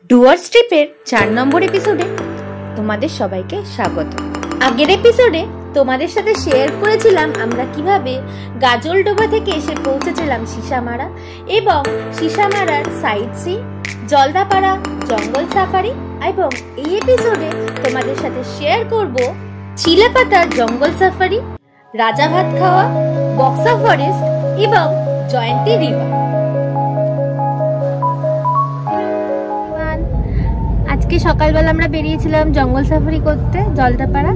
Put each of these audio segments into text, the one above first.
ডুয়ার্স ট্রিপের 4 নম্বর এপিসোডে তোমাদের সবাইকে স্বাগত। আগের এপিসোডে তোমাদের সাথে শেয়ার করেছিলাম আমরা কিভাবে গাজলডোবা থেকে এসে পৌঁছেছিলাম সিসামারা এবং সিসামারার সাইট সিন, জলদাপাড়া জঙ্গল সাফারি, এবং এই এপিসোডে তোমাদের সাথে শেয়ার করব চিলাপাতা জঙ্গল সাফারি, রাজা ভাত খাওয়া, বক্সা ফরেস্ট এবং জয়ন্তী রিভার। আজকে সকালবেলা আমরা বেরিয়েছিলাম জঙ্গল সাফারি করতে জলদাপাড়া।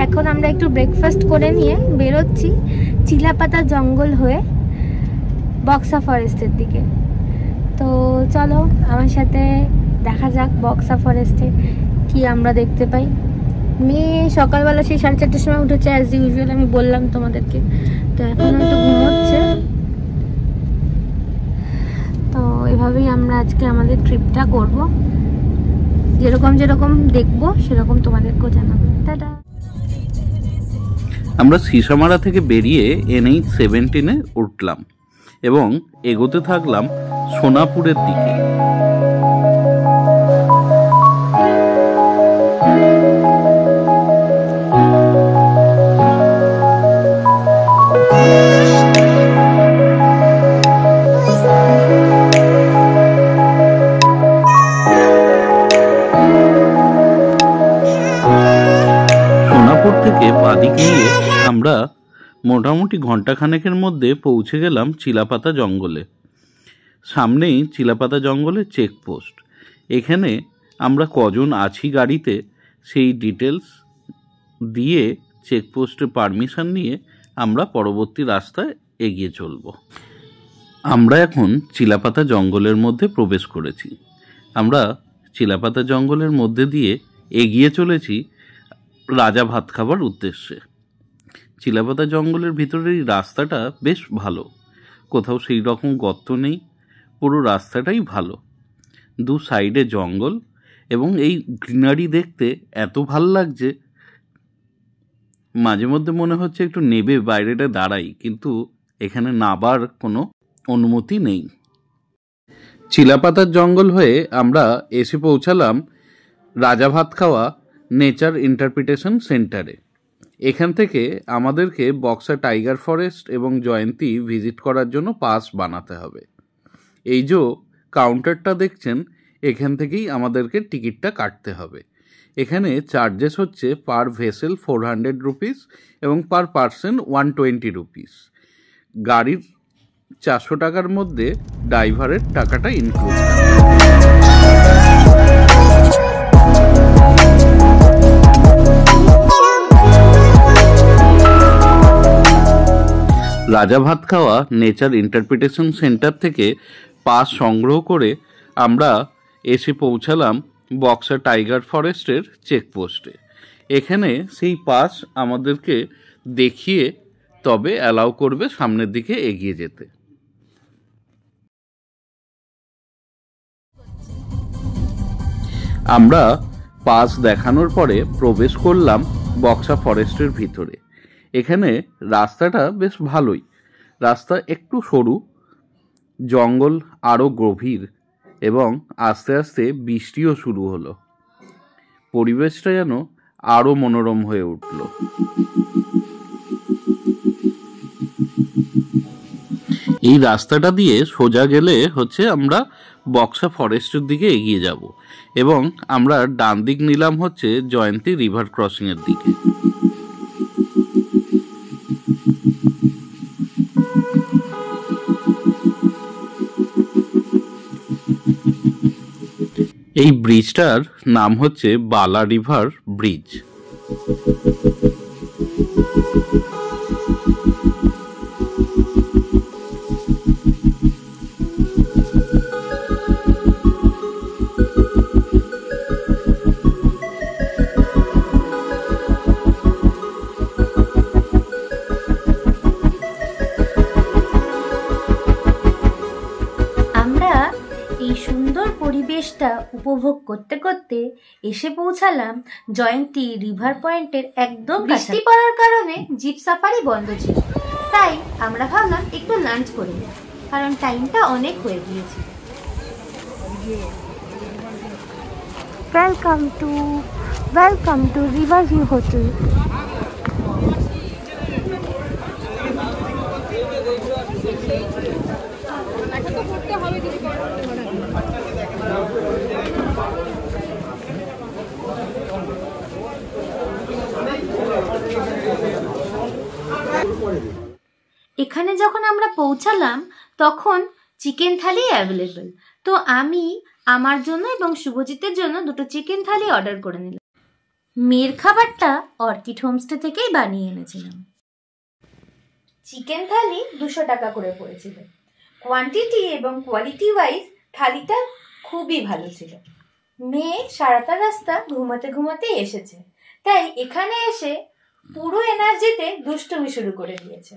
এখন আমরা একটু ব্রেকফাস্ট করে নিয়ে বেরোচ্ছি চিলাপাতা জঙ্গল হয়ে বক্সা ফরেস্টের দিকে। তো চলো আমার সাথে দেখা যাক বক্সা ফরেস্টে কি আমরা দেখতে পাই। মেয়ে সকালবেলা সেই 4:30টার সময় উঠেছে অ্যাজ ইউজুয়াল, আমি বললাম তোমাদেরকে। তো এখন একটু ঘুমোচ্ছে। তো এভাবেই আমরা আজকে আমাদের ট্রিপটা করব, যেরকম যেরকম দেখবো সেরকম তোমাদেরকেও জানাবো। টাটা। আমরা সিসামারা থেকে বেরিয়ে NH-17 উঠলাম এবং এগোতে থাকলাম সোনাপুরের দিকে। বাদিকে গিয়ে আমরা মোটামুটি ঘন্টাখানেকের মধ্যে পৌঁছে গেলাম চিলাপাতা জঙ্গলে। সামনেই চিলাপাতা জঙ্গলের চেকপোস্ট। এখানে আমরা কজন আছি গাড়িতে সেই ডিটেলস দিয়ে চেকপোস্টে পারমিশন নিয়ে আমরা পরবর্তী রাস্তায় এগিয়ে চলব। আমরা এখন চিলাপাতা জঙ্গলের মধ্যে প্রবেশ করেছি। আমরা চিলাপাতা জঙ্গলের মধ্যে দিয়ে এগিয়ে চলেছি রাজা ভাত খাবার উদ্দেশ্যে। চিলাপাতা জঙ্গলের ভিতরের এই রাস্তাটা বেশ ভালো, কোথাও সেই রকম গর্ত নেই, পুরো রাস্তাটাই ভালো। দু সাইডে জঙ্গল এবং এই গ্রিনারি দেখতে এত ভাল লাগছে, মাঝে মধ্যে মনে হচ্ছে একটু নেবে বাইরেটা দাঁড়াই, কিন্তু এখানে নাবার কোনো অনুমতি নেই। চিলাপাতার জঙ্গল হয়ে আমরা এসে পৌঁছালাম রাজা ভাত খাওয়া নেচার ইন্টারপ্রিটেশন সেন্টারে। এখান থেকে আমাদেরকে বক্সা টাইগার ফরেস্ট এবং জয়ন্তী ভিজিট করার জন্য পাস বানাতে হবে। এই যে কাউন্টারটা দেখছেন, এখান থেকেই আমাদেরকে টিকিটটা কাটতে হবে। এখানে চার্জেস হচ্ছে পার ভেসেল 400 রুপিস এবং পার পার্সন 120 রুপিস। গাড়ির 400 টাকার মধ্যে ড্রাইভারের টাকাটা ইনক্লুড। রাজা ভাত খাওয়া নেচার ইন্টারপ্রিটেশন সেন্টার থেকে পাস সংগ্রহ করে আমরা এসে পৌঁছালাম বক্সা টাইগার ফরেস্টের চেকপোস্টে। এখানে সেই পাস আমাদেরকে দেখিয়ে তবে অ্যালাউ করবে সামনের দিকে এগিয়ে যেতে। আমরা পাস দেখানোর পরে প্রবেশ করলাম বক্সা ফরেস্টের ভিতরে। এখানে রাস্তাটা বেশ ভালোই, রাস্তা একটু সরু, জঙ্গল আরও গভীর এবং আস্তে আস্তে বৃষ্টিও শুরু হলো। পরিবেশটা যেন আরও মনোরম হয়ে উঠল। এই রাস্তাটা দিয়ে সোজা গেলে হচ্ছে আমরা বক্সা ফরেস্টের দিকে এগিয়ে যাব এবং আমরা ডান দিক নিলাম হচ্ছে জয়ন্তী রিভার ক্রসিংয়ের দিকে। এই ব্রিজটার নাম হচ্ছে বালা রিভার ব্রিজ। পরিবেশটা উপভোগ করতে করতে এসে পৌঁছালাম জয়ন্তী রিভার পয়েন্টের একদম। বৃষ্টি পড়ার কারণে জিপ সাফারি বন্ধ ছিল, তাই আমরা ভাবলাম একটু লাঞ্চ করে নিই, কারণ টাইমটা অনেক হয়ে গিয়েছিল। Welcome to Riverview Hotel. এখানে যখন আমরা পৌঁছালাম তখন চিকেন থালি অ্যাভেলেবল, তো আমি আমার জন্য এবং শুভজিতের জন্য দুটো চিকেন থালি অর্ডার করে নিলাম। মেয়ের খাবারটা অর্কিড হোমস্টে থেকেই বানিয়ে এনেছিলাম। চিকেন থালি 200 টাকা করে পড়েছিল। কোয়ান্টিটি এবং কোয়ালিটি ওয়াইজ থালিটা খুবই ভালো ছিল। মেয়ে সারাটা রাস্তা ঘুমাতে এসেছে, তাই এখানে এসে পুরো এনার্জিতে দুষ্টুমি শুরু করে দিয়েছে।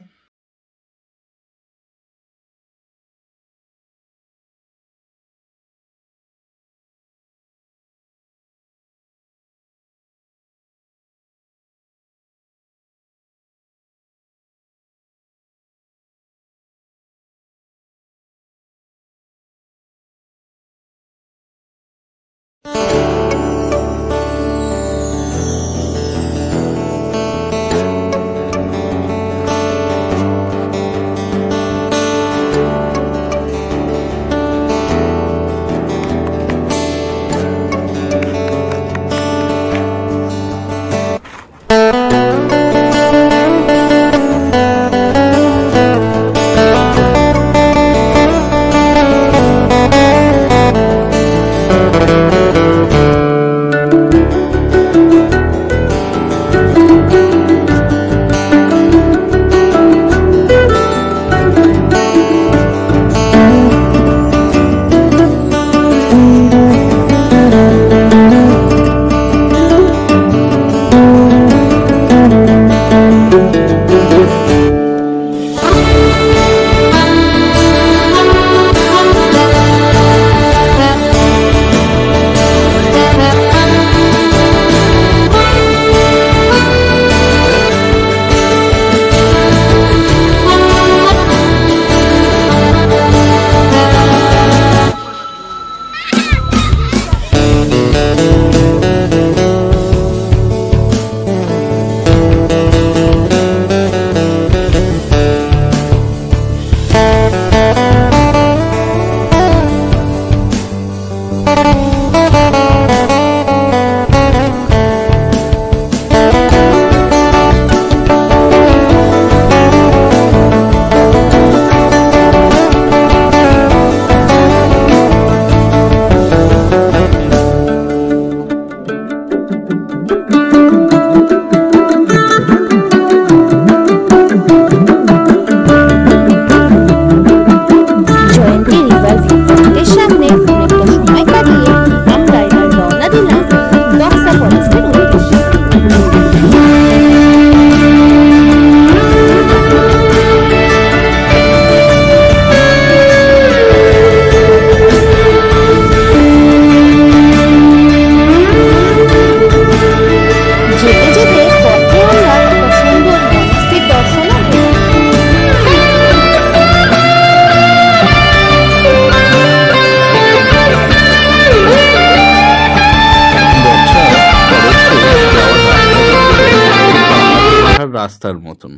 রাস্তার মতন,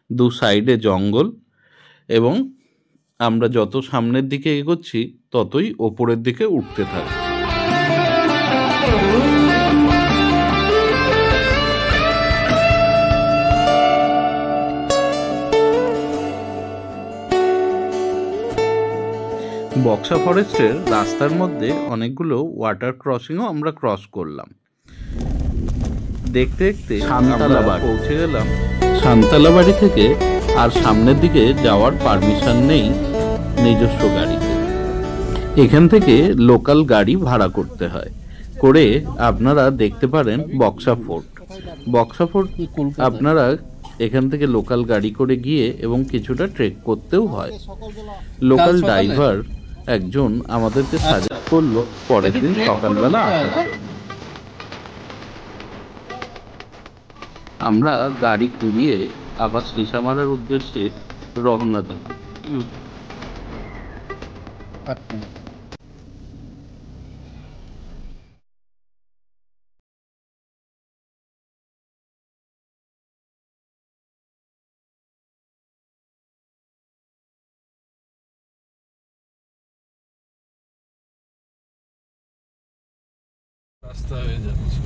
দু সাইডে জঙ্গল, এবং আমরা যত সামনের দিকে এগোচ্ছি ততই ওপরের দিকে উঠতে থাকছি। বক্সা ফরেস্টের রাস্তার মধ্যে অনেকগুলো ওয়াটার ক্রসিংও আমরা ক্রস করলাম। দেখতে দেখতে আমরা পৌঁছে গেলাম শান্তালাবাড়ি থেকে। আর সামনের দিকে যাওয়ার পারমিশন নেই নিজস্ব গাড়িতে, এখান থেকে লোকাল গাড়ি ভাড়া করতে হয়। করে আপনারা দেখতে পারেন বক্সা ফোর্ট। বক্সা ফোর্ট আপনারা এখান থেকে লোকাল গাড়ি করে গিয়ে এবং কিছুটা ট্রেক করতেও হয়। লোকাল ড্রাইভার একজন আমাদেরকে সাজেস্ট করলো পরের দিন সকালবেলা আসার জন্য। আমরা গাড়ি ঘুরিয়ে আবার সিসামারার উদ্দেশ্যে রওনা দিই। রাস্তা হয়ে যাচ্ছে।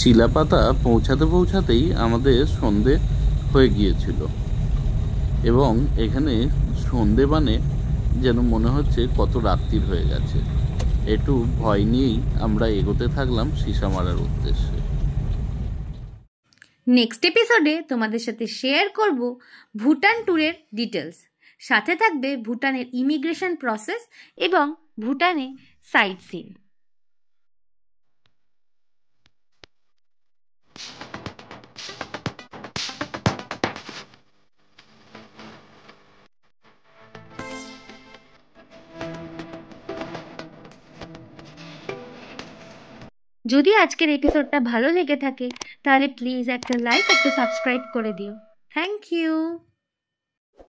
চিলাপাতা পৌঁছাতে পৌঁছাতেই আমাদের সন্ধে হয়ে গিয়েছিল এবং এখানে সন্ধে মানে যেন মনে হচ্ছে কত রাত্রির হয়ে গেছে। একটু ভয় নিয়েই আমরা এগোতে থাকলাম সিসামারার উদ্দেশ্যে। নেক্সট এপিসোডে তোমাদের সাথে শেয়ার করব ভুটান ট্যুরের ডিটেলস। সাথে থাকবে ভুটানের ইমিগ্রেশন প্রসেস এবং ভুটানে সাইট সিন। যদি আজকের এপিসোডটা ভালো লেগে থাকে তাহলে প্লিজ একটা লাইক, একটা সাবস্ক্রাইব করে দিও। Thank you.